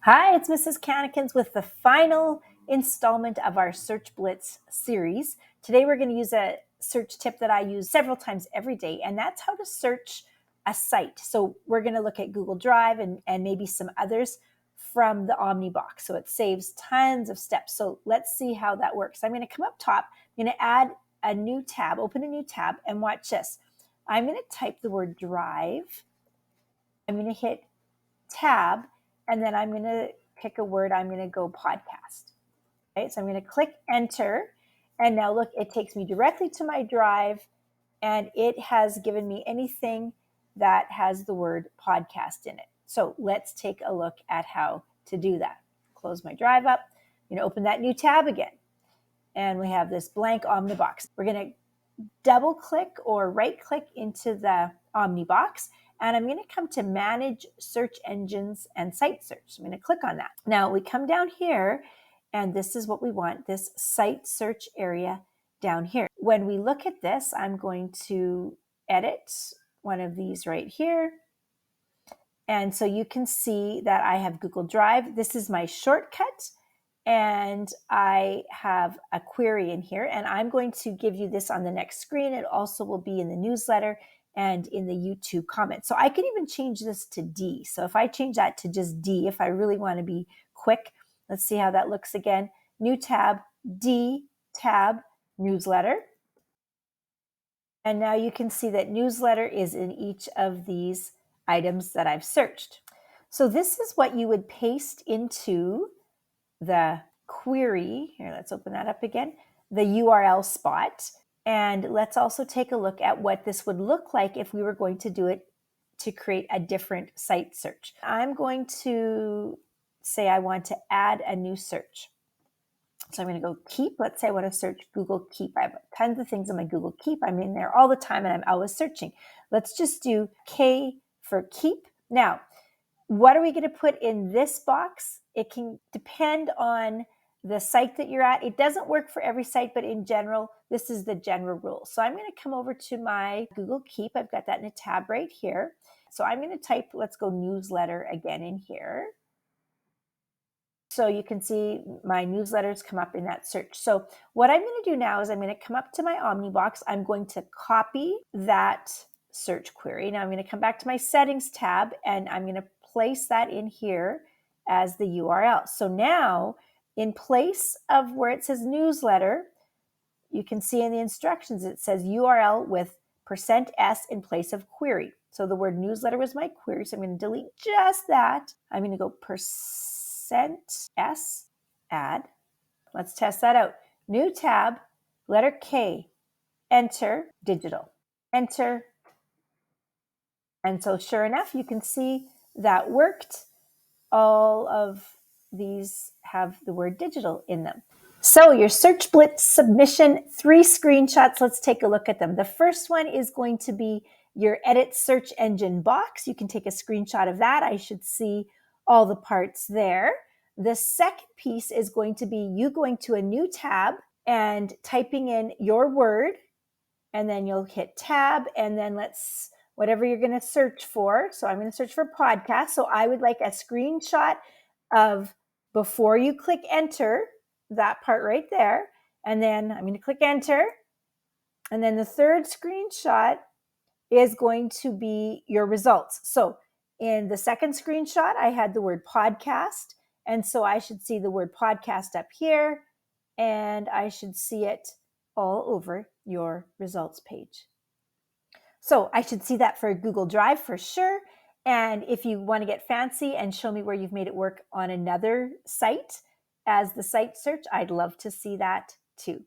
Hi, it's Mrs. Cannikins with the final installment of our Search Blitz series. Today we're going to use a search tip that I use several times every day, and that's how to search a site. So we're going to look at Google Drive and maybe some others from the Omnibox. So it saves tons of steps. So let's see how that works. I'm going to come up top. I'm going to add a new tab, open a new tab, and watch this. I'm going to type the word drive. I'm going to hit tab, and then I'm going to pick a word. I'm going to go podcast. Okay, so I'm going to click enter, and now look, it takes me directly to my drive, and it has given me anything that has the word podcast in it. So let's take a look at how to do that. Close my drive up. I'm going to open that new tab again, and we have this blank Omnibox. We're going to double click or right click into the Omnibox, and I'm going to come to Manage Search Engines and Site Search. I'm going to click on that. Now we come down here, and this is what we want, this site search area down here. When we look at this, I'm going to edit one of these right here. And so you can see that I have Google Drive. This is my shortcut, and I have a query in here, and I'm going to give you this on the next screen. It also will be in the newsletter and in the YouTube comments. So I can even change this to D. So if I change that to just D, if I really want to be quick, let's see how that looks again. New tab, D tab, newsletter. And now you can see that newsletter is in each of these items that I've searched. So this is what you would paste into the query. Here, let's open that up again, the URL spot. And let's also take a look at what this would look like if we were going to do it to create a different site search. I'm going to say I want to add a new search. So I'm going to go Keep. Let's say I want to search Google Keep. I have tons of things in my Google Keep. I'm in there all the time and I'm always searching. Let's just do K for Keep. Now, what are we going to put in this box? It can depend on the site that you're at. It doesn't work for every site, but in general, this is the general rule. So I'm going to come over to my Google Keep. I've got that in a tab right here. So I'm going to type, let's go newsletter again in here. So you can see my newsletters come up in that search. So what I'm going to do now is I'm going to come up to my Omnibox. I'm going to copy that search query. Now I'm going to come back to my settings tab, and I'm going to place that in here as the URL. So now in place of where it says newsletter, you can see in the instructions it says URL with %s in place of query. So the word newsletter was my query, so I'm going to delete just that. I'm going to go %s add. Let's test that out. New tab, letter K, enter, digital, enter. And so sure enough, you can see that worked. All of these have the word digital in them. So your Search Blitz submission, 3 screenshots. Let's take a look at them. The first one is going to be your edit search engine box. You can take a screenshot of that. I should see all the parts there. The second piece is going to be you going to a new tab and typing in your word, and then you'll hit tab, and then whatever you're going to search for. So I'm going to search for podcast. So I would like a screenshot of before you click enter, that part right there. And then I'm going to click enter. And then the third screenshot is going to be your results. So in the second screenshot, I had the word podcast. And so I should see the word podcast up here, and I should see it all over your results page. So I should see that for Google Drive for sure. And if you want to get fancy and show me where you've made it work on another site as the site search, I'd love to see that too.